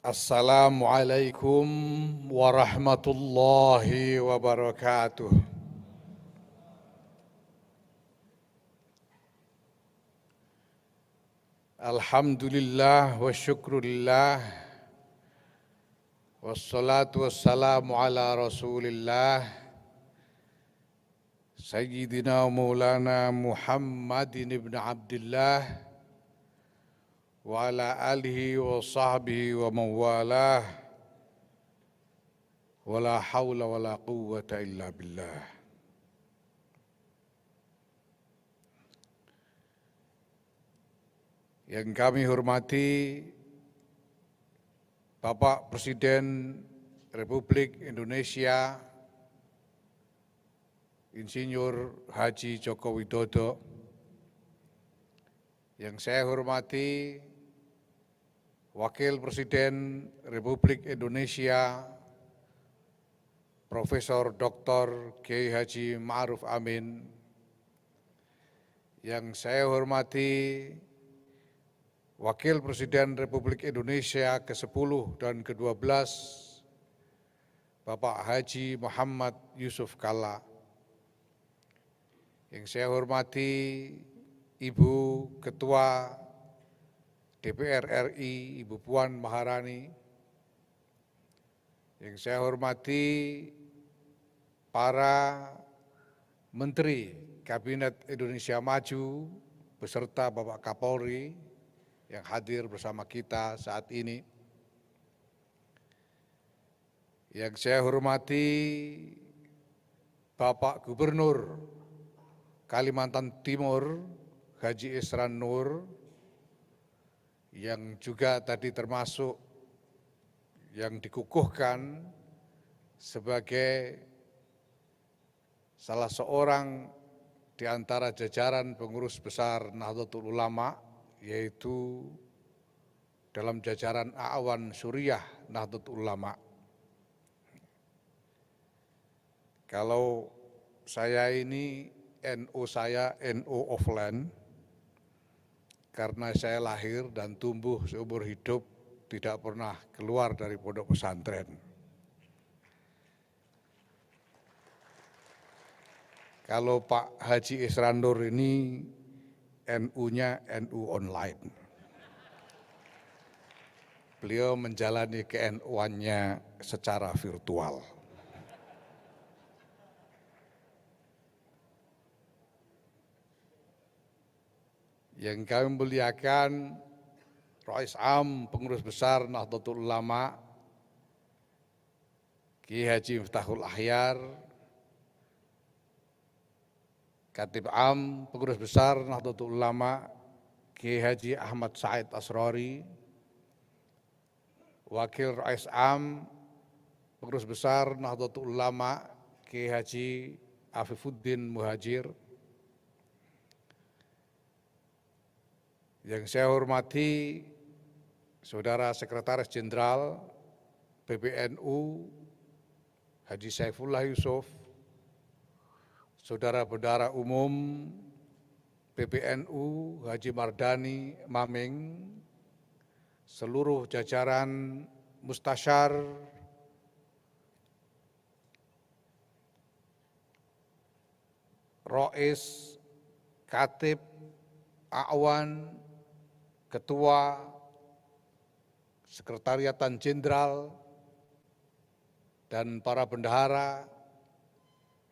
Assalamualaikum warahmatullahi wabarakatuh. Alhamdulillah wa syukrulillah wassalatu wassalamu ala rasulillah Sayyidina Maulana Muhammadin ibn Abdullah wa ala alihi wa sahbihi wa mawalah wa la hawla wa la quwwata illa billah. Yang kami hormati Bapak Presiden Republik Indonesia Insinyur Haji Joko Widodo, yang saya hormati Wakil Presiden Republik Indonesia Profesor Dr. Kiai Haji Ma'ruf Amin, yang saya hormati Wakil Presiden Republik Indonesia ke-10 dan ke-12 Bapak Haji Muhammad Yusuf Kalla, yang saya hormati Ibu Ketua DPR RI, Ibu Puan Maharani, yang saya hormati para Menteri Kabinet Indonesia Maju beserta Bapak Kapolri yang hadir bersama kita saat ini, yang saya hormati Bapak Gubernur Kalimantan Timur Haji Isran Nur, yang juga tadi termasuk yang dikukuhkan sebagai salah seorang di antara jajaran pengurus besar Nahdlatul Ulama, yaitu dalam jajaran A'wan Suriah Nahdlatul Ulama. Kalau saya ini NU, saya NU offline, karena saya lahir dan tumbuh seumur hidup tidak pernah keluar dari pondok pesantren. Kalau Pak Haji Isran Nur ini NU-nya NU online. Beliau menjalani ke-NU-annya secara virtual. Yang kami muliakan Rais Am Pengurus Besar Nahdlatul Ulama Kiai Haji Miftahul Ahyar, Khatib Am Pengurus Besar Nahdlatul Ulama Kiai Haji Ahmad Said Asrori, Wakil Rais Am Pengurus Besar Nahdlatul Ulama Kiai Haji Afifuddin Muhajir, yang saya hormati Saudara Sekretaris Jenderal PBNU Haji Saifullah Yusuf, Saudara Bendahara Umum PBNU Haji Mardani Maming, seluruh jajaran Mustasyar, Rois, Khatib, A'wan, Ketua Sekretariatan Jenderal, dan para bendahara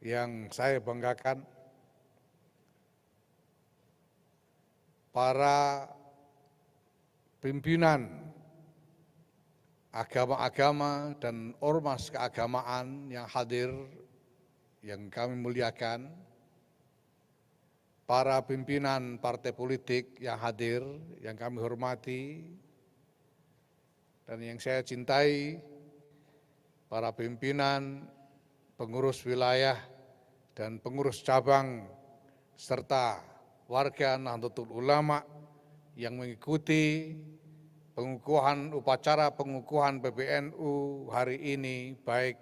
yang saya banggakan, para pimpinan agama-agama dan ormas keagamaan yang hadir, yang kami muliakan, para pimpinan partai politik yang hadir, yang kami hormati, dan yang saya cintai, para pimpinan, pengurus wilayah, dan pengurus cabang, serta warga Nahdlatul Ulama yang mengikuti upacara pengukuhan PBNU hari ini, baik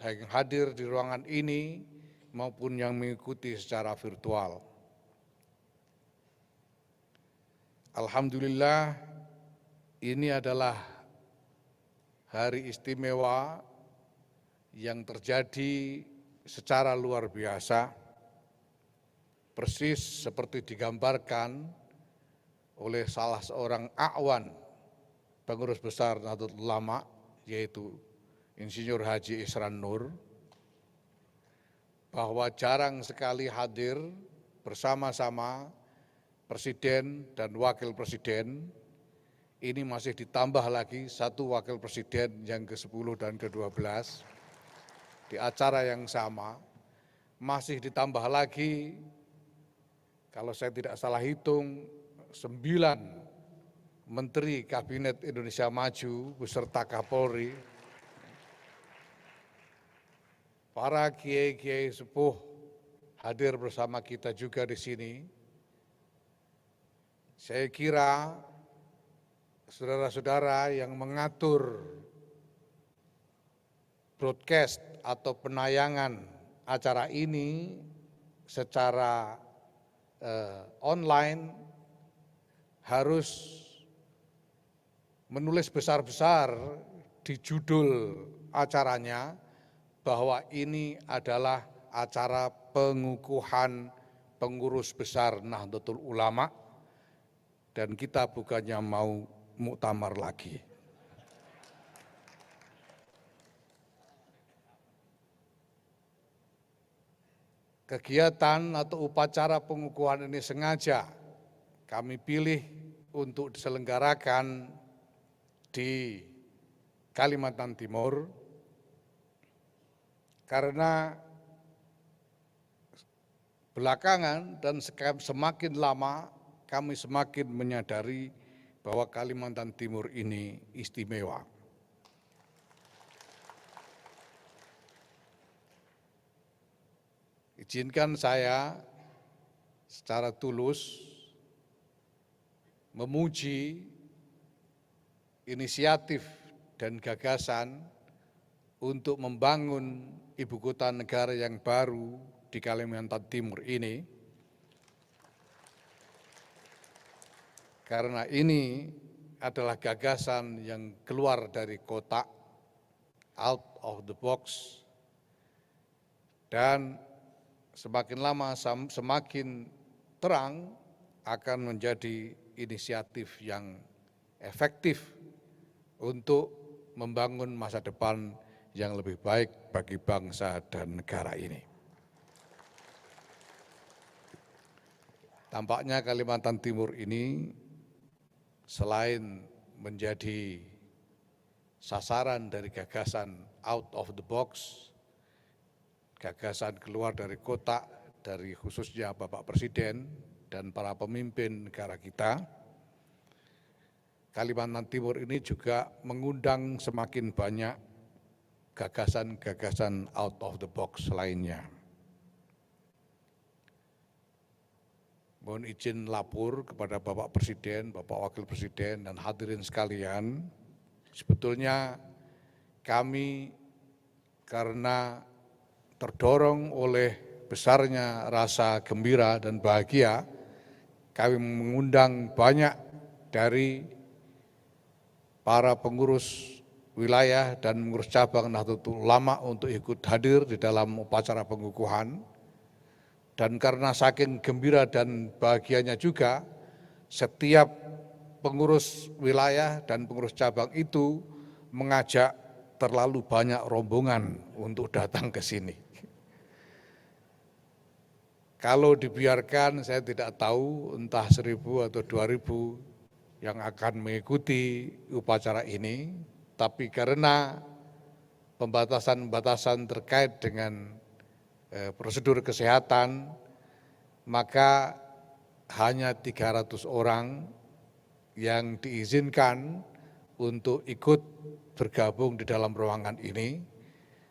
yang hadir di ruangan ini maupun yang mengikuti secara virtual. Alhamdulillah, ini adalah hari istimewa yang terjadi secara luar biasa, persis seperti digambarkan oleh salah seorang a'wan pengurus besar Nahdlatul Ulama, yaitu Insinyur Haji Ihsan Nur, bahwa jarang sekali hadir bersama-sama Presiden dan Wakil Presiden. Ini masih ditambah lagi satu Wakil Presiden yang ke-10 dan ke-12 di acara yang sama, masih ditambah lagi, kalau saya tidak salah hitung, 9 Menteri Kabinet Indonesia Maju beserta Kapolri, para kiai-kiai sepuh hadir bersama kita juga di sini. Saya kira saudara-saudara yang mengatur broadcast atau penayangan acara ini secara online harus menulis besar-besar di judul acaranya bahwa ini adalah acara pengukuhan pengurus besar Nahdlatul Ulama dan kita bukannya mau muktamar lagi. Kegiatan atau upacara pengukuhan ini sengaja kami pilih untuk diselenggarakan di Kalimantan Timur karena belakangan dan semakin lama kami semakin menyadari bahwa Kalimantan Timur ini istimewa. Izinkan saya secara tulus memuji inisiatif dan gagasan untuk membangun ibu kota negara yang baru di Kalimantan Timur ini. Karena ini adalah gagasan yang keluar dari kotak, out of the box, dan semakin lama semakin terang akan menjadi inisiatif yang efektif untuk membangun masa depan yang lebih baik bagi bangsa dan negara ini. Tampaknya Kalimantan Timur ini selain menjadi sasaran dari gagasan out of the box, gagasan keluar dari kotak, dari khususnya Bapak Presiden dan para pemimpin negara kita, Kalimantan Timur ini juga mengundang semakin banyak gagasan-gagasan out of the box lainnya. Mohon izin lapor kepada Bapak Presiden, Bapak Wakil Presiden, dan hadirin sekalian, sebetulnya kami karena terdorong oleh besarnya rasa gembira dan bahagia, kami mengundang banyak dari para pengurus wilayah dan pengurus cabang Nahdlatul Ulama untuk ikut hadir di dalam upacara pengukuhan. Dan karena saking gembira dan bahagianya juga, setiap pengurus wilayah dan pengurus cabang itu mengajak terlalu banyak rombongan untuk datang ke sini. Kalau dibiarkan, saya tidak tahu entah 1.000 atau 2.000 yang akan mengikuti upacara ini, tapi karena pembatasan-pembatasan terkait dengan prosedur kesehatan, maka hanya 300 orang yang diizinkan untuk ikut bergabung di dalam ruangan ini,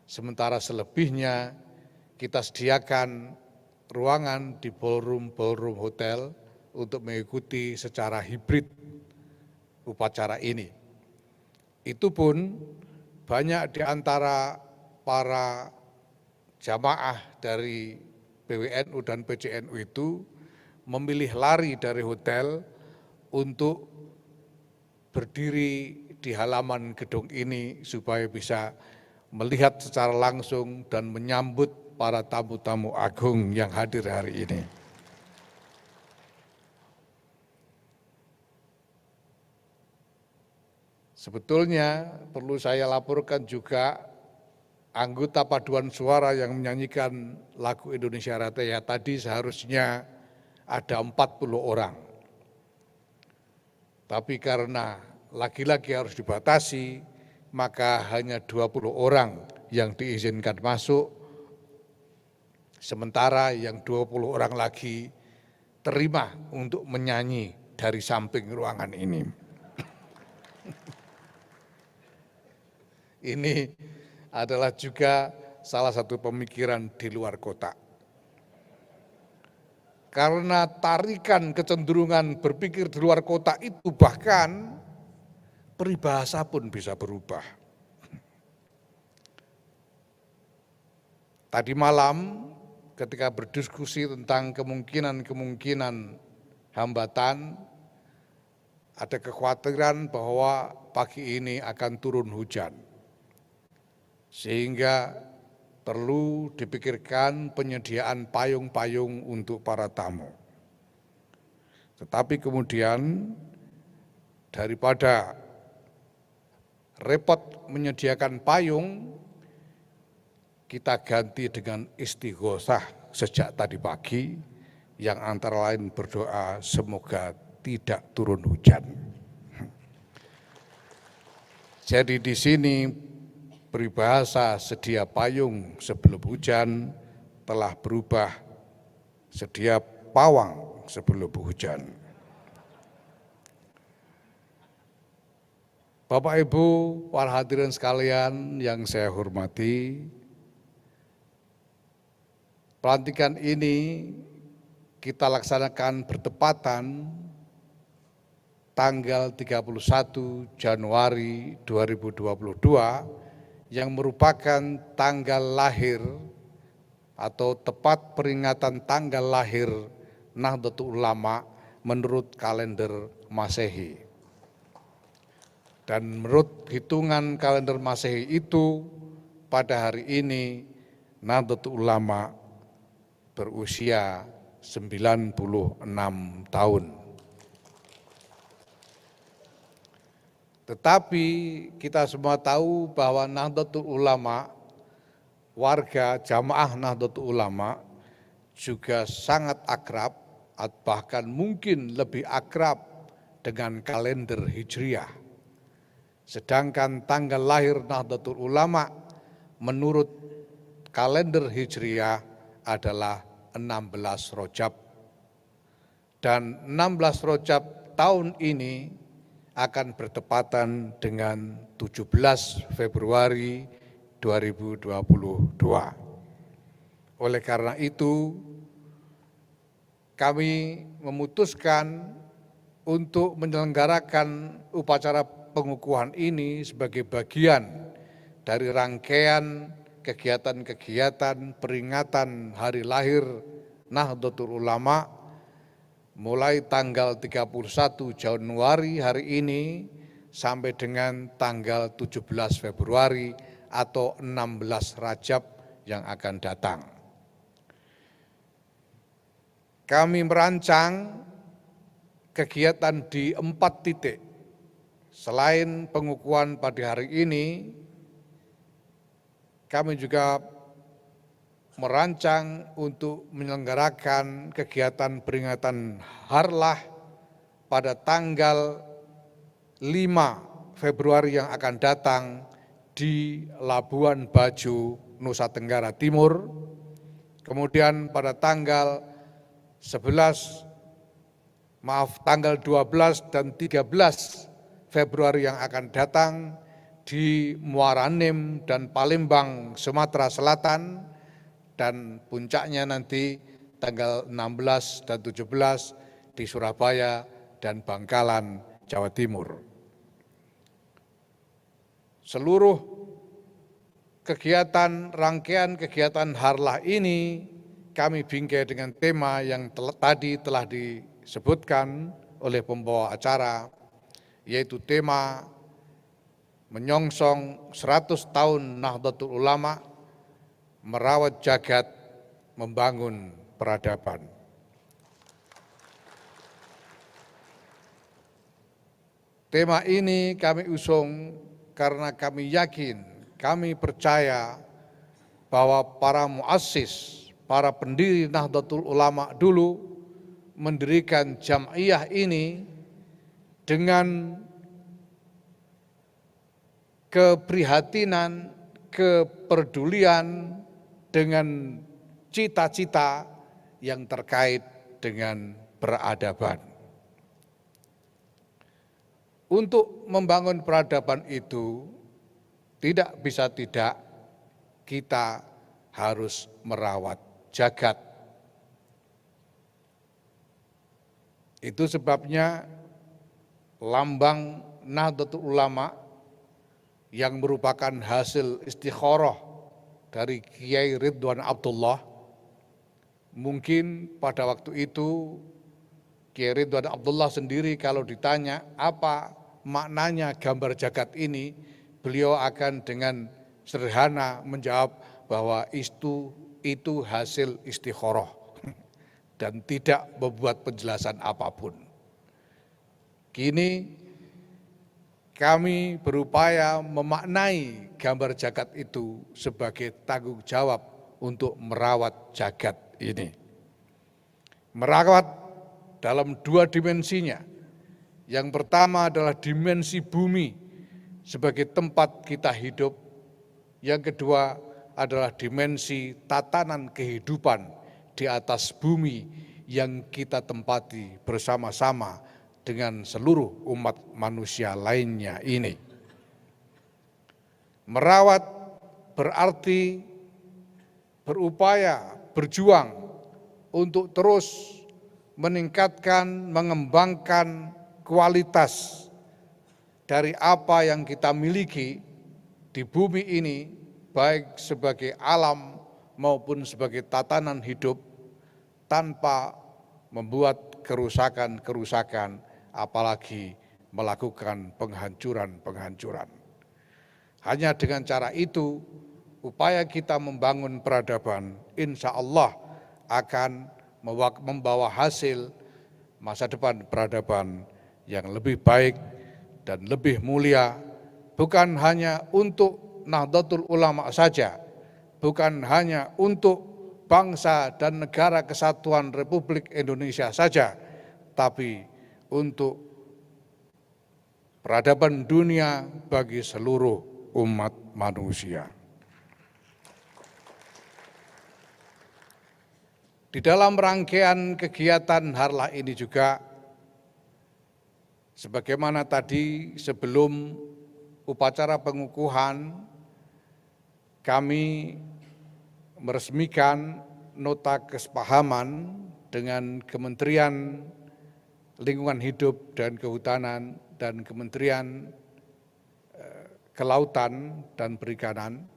sementara selebihnya kita sediakan ruangan di ballroom hotel untuk mengikuti secara hibrid upacara ini. Itu pun banyak di antara para jamaah dari PWNU dan PCNU itu memilih lari dari hotel untuk berdiri di halaman gedung ini supaya bisa melihat secara langsung dan menyambut para tamu-tamu agung yang hadir hari ini. Sebetulnya perlu saya laporkan juga anggota paduan suara yang menyanyikan lagu Indonesia Raya tadi seharusnya ada 40 orang. Tapi karena lagi-lagi harus dibatasi, maka hanya 20 orang yang diizinkan masuk, sementara yang 20 orang lagi terima untuk menyanyi dari samping ruangan ini. Ini adalah juga salah satu pemikiran di luar kotak. Karena tarikan kecenderungan berpikir di luar kotak itu bahkan peribahasa pun bisa berubah. Tadi malam ketika berdiskusi tentang kemungkinan hambatan, ada kekhawatiran bahwa pagi ini akan turun hujan. Sehingga perlu dipikirkan penyediaan payung-payung untuk para tamu. Tetapi kemudian daripada repot menyediakan payung, kita ganti dengan istighosah sejak tadi pagi yang antara lain berdoa semoga tidak turun hujan. Jadi di sini peribahasa sedia payung sebelum hujan telah berubah sedia pawang sebelum hujan. Bapak Ibu, para hadirin sekalian yang saya hormati, pelantikan ini kita laksanakan bertepatan tanggal 31 Januari 2022 yang merupakan tanggal lahir atau tepat peringatan tanggal lahir Nahdlatul Ulama menurut kalender Masehi. Dan menurut hitungan kalender Masehi itu, pada hari ini Nahdlatul Ulama berusia 96 tahun. Tetapi kita semua tahu bahwa Nahdlatul Ulama, warga jamaah Nahdlatul Ulama juga sangat akrab, bahkan mungkin lebih akrab dengan kalender Hijriah. Sedangkan tanggal lahir Nahdlatul Ulama menurut kalender Hijriah adalah 16 Rajab. Dan 16 Rajab tahun ini akan bertepatan dengan 17 Februari 2022. Oleh karena itu, kami memutuskan untuk menyelenggarakan upacara pengukuhan ini sebagai bagian dari rangkaian kegiatan-kegiatan peringatan hari lahir Nahdlatul Ulama mulai tanggal 31 Januari hari ini sampai dengan tanggal 17 Februari atau 16 Rajab yang akan datang. Kami merancang kegiatan di 4 titik. Selain pengukuhan pada hari ini, kami juga merancang untuk menyelenggarakan kegiatan peringatan Harlah pada tanggal 5 Februari yang akan datang di Labuan Bajo, Nusa Tenggara Timur. Kemudian pada tanggal 12 dan 13 Februari yang akan datang di Muara Enim dan Palembang, Sumatera Selatan. Dan puncaknya nanti tanggal 16 dan 17 di Surabaya dan Bangkalan, Jawa Timur. Seluruh rangkaian kegiatan Harlah ini kami bingkai dengan tema yang tadi telah disebutkan oleh pembawa acara, yaitu tema menyongsong 100 tahun Nahdlatul Ulama, merawat jagat, membangun peradaban. Tema ini kami usung karena kami yakin, kami percaya bahwa para muassis, para pendiri Nahdlatul Ulama dulu mendirikan jam'iyah ini dengan keprihatinan, kepedulian, dengan cita-cita yang terkait dengan peradaban. Untuk membangun peradaban itu tidak bisa tidak kita harus merawat jagat. Itu sebabnya lambang Nahdlatul Ulama yang merupakan hasil istikharah dari Kiai Ridwan Abdullah, mungkin pada waktu itu Kiai Ridwan Abdullah sendiri kalau ditanya apa maknanya gambar jagat ini, beliau akan dengan sederhana menjawab bahwa itu hasil istikharah dan tidak membuat penjelasan apapun. Kini kami berupaya memaknai gambar jagat itu sebagai tanggung jawab untuk merawat jagat ini. Merawat dalam dua dimensinya. Yang pertama adalah dimensi bumi sebagai tempat kita hidup. Yang kedua adalah dimensi tatanan kehidupan di atas bumi yang kita tempati bersama-sama dengan seluruh umat manusia lainnya ini. Merawat berarti berupaya, berjuang untuk terus meningkatkan, mengembangkan kualitas dari apa yang kita miliki di bumi ini, baik sebagai alam maupun sebagai tatanan hidup, tanpa membuat kerusakan-kerusakan, apalagi melakukan penghancuran-penghancuran. Hanya dengan cara itu, upaya kita membangun peradaban, insya Allah akan membawa hasil masa depan peradaban yang lebih baik dan lebih mulia, bukan hanya untuk Nahdlatul Ulama saja, bukan hanya untuk bangsa dan negara kesatuan Republik Indonesia saja, tapi untuk peradaban dunia bagi seluruh umat manusia. Di dalam rangkaian kegiatan Harlah ini juga, sebagaimana tadi sebelum upacara pengukuhan, kami meresmikan nota kesepahaman dengan Kementerian Lingkungan Hidup dan Kehutanan dan Kementerian Kelautan dan Perikanan.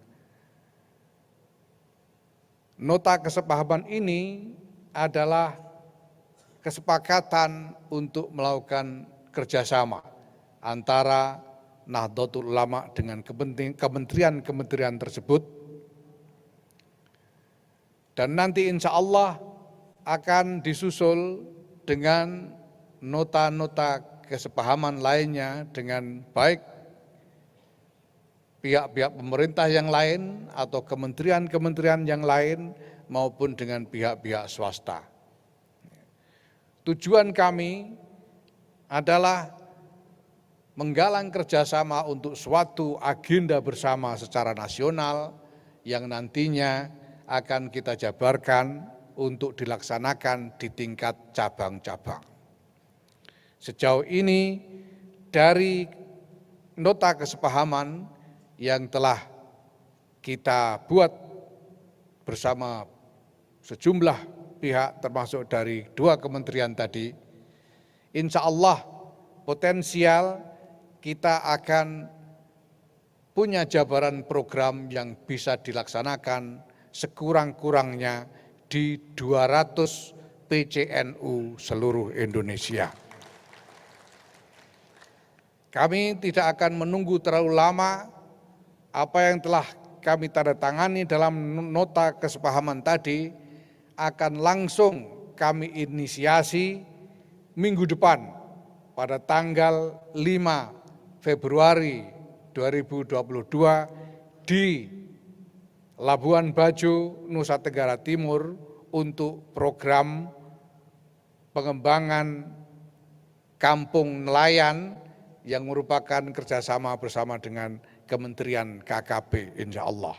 Nota kesepahaman ini adalah kesepakatan untuk melakukan kerjasama antara Nahdlatul Ulama dengan kementerian-kementerian tersebut, dan nanti insya Allah akan disusul dengan nota-nota kesepahaman lainnya dengan baik pihak-pihak pemerintah yang lain atau kementerian-kementerian yang lain maupun dengan pihak-pihak swasta. Tujuan kami adalah menggalang kerjasama untuk suatu agenda bersama secara nasional yang nantinya akan kita jabarkan untuk dilaksanakan di tingkat cabang-cabang. Sejauh ini dari nota kesepahaman yang telah kita buat bersama sejumlah pihak termasuk dari dua kementerian tadi, insya Allah potensial kita akan punya jabaran program yang bisa dilaksanakan sekurang-kurangnya di 200 PCNU seluruh Indonesia. Kami tidak akan menunggu terlalu lama. Apa yang telah kami tanda tangani dalam nota kesepahaman tadi akan langsung kami inisiasi minggu depan pada tanggal 5 Februari 2022 di Labuan Bajo, Nusa Tenggara Timur untuk program pengembangan kampung nelayan yang merupakan kerjasama bersama dengan Kementerian KKP insya Allah.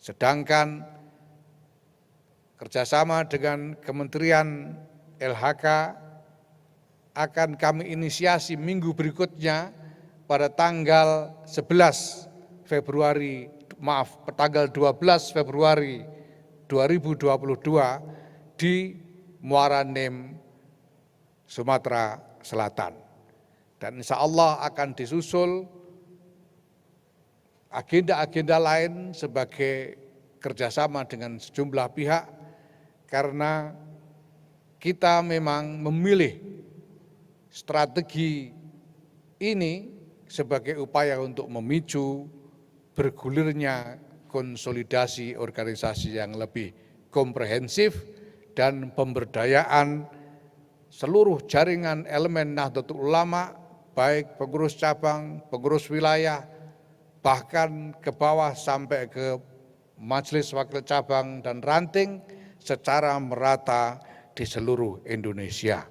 Sedangkan kerjasama dengan Kementerian LHK akan kami inisiasi minggu berikutnya pada tanggal 12 Februari 2022 di Muara Enim, Sumatera Selatan. Dan insya Allah akan disusul agenda-agenda lain sebagai kerjasama dengan sejumlah pihak karena kita memang memilih strategi ini sebagai upaya untuk memicu bergulirnya konsolidasi organisasi yang lebih komprehensif dan pemberdayaan seluruh jaringan elemen Nahdlatul Ulama, baik pengurus cabang, pengurus wilayah, bahkan ke bawah sampai ke majelis wakil cabang dan ranting secara merata di seluruh Indonesia.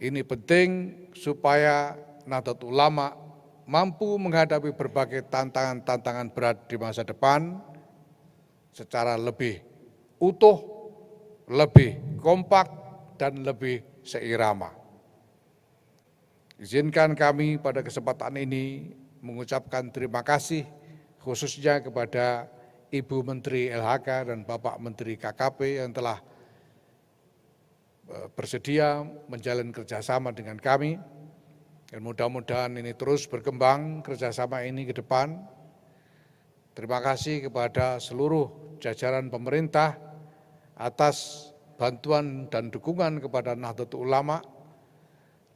Ini penting supaya Nahdlatul Ulama mampu menghadapi berbagai tantangan-tantangan berat di masa depan secara lebih utuh, lebih kompak, dan lebih seirama. Izinkan kami pada kesempatan ini mengucapkan terima kasih khususnya kepada Ibu Menteri LHK dan Bapak Menteri KKP yang telah bersedia menjalin kerjasama dengan kami. Dan mudah-mudahan ini terus berkembang kerjasama ini ke depan. Terima kasih kepada seluruh jajaran pemerintah atas bantuan dan dukungan kepada Nahdlatul Ulama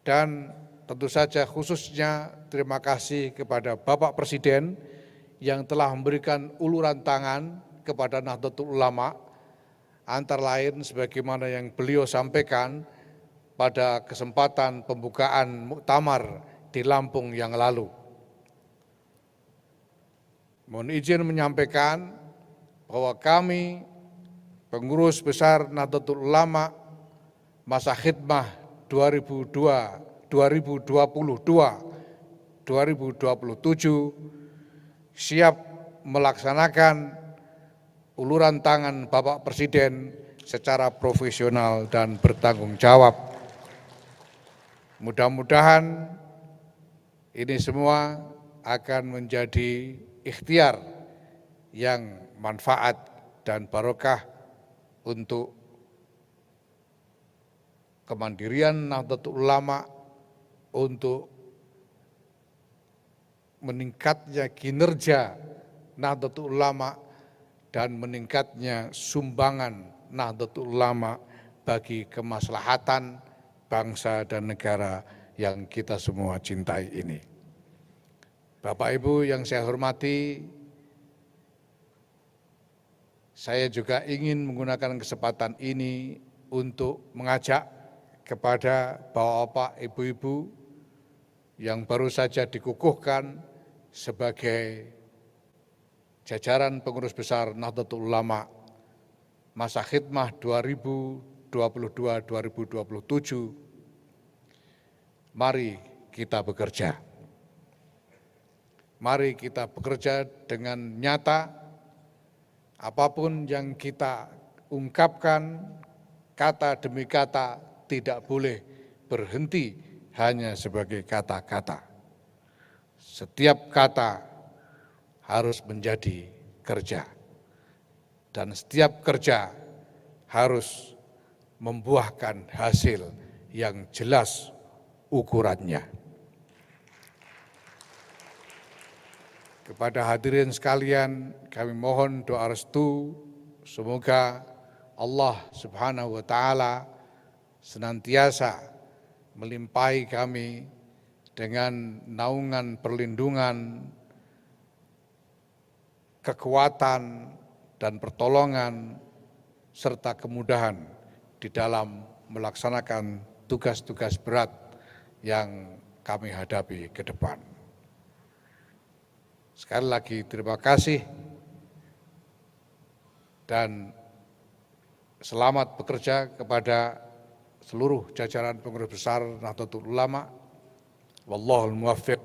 dan tentu saja khususnya terima kasih kepada Bapak Presiden yang telah memberikan uluran tangan kepada Nahdlatul Ulama, antara lain sebagaimana yang beliau sampaikan pada kesempatan pembukaan muktamar di Lampung yang lalu. Mohon izin menyampaikan bahwa kami pengurus besar Nahdlatul Ulama masa khidmah 2022-2027 siap melaksanakan uluran tangan Bapak Presiden secara profesional dan bertanggung jawab. Mudah-mudahan ini semua akan menjadi ikhtiar yang manfaat dan barokah untuk kemandirian Nahdlatul Ulama, untuk meningkatnya kinerja Nahdlatul Ulama dan meningkatnya sumbangan Nahdlatul Ulama bagi kemaslahatan bangsa dan negara yang kita semua cintai ini. Bapak Ibu yang saya hormati, saya juga ingin menggunakan kesempatan ini untuk mengajak kepada bapak-bapak, ibu-ibu yang baru saja dikukuhkan sebagai jajaran pengurus besar Nahdlatul Ulama masa khidmah 2022-2027, mari kita bekerja. Mari kita bekerja dengan nyata, apapun yang kita ungkapkan, kata demi kata tidak boleh berhenti hanya sebagai kata-kata. Setiap kata harus menjadi kerja. Dan setiap kerja harus membuahkan hasil yang jelas ukurannya. Kepada hadirin sekalian, kami mohon doa restu, semoga Allah Subhanahu wa Ta'ala senantiasa melimpahi kami dengan naungan perlindungan, kekuatan, dan pertolongan, serta kemudahan di dalam melaksanakan tugas-tugas berat yang kami hadapi ke depan. Sekali lagi terima kasih dan selamat bekerja kepada seluruh jajaran pengurus besar Nahdlatul Ulama. Wallahul muwaffiq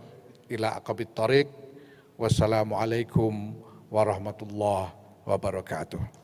ila aqwamit thoriq. Wassalamualaikum warahmatullahi wabarakatuh.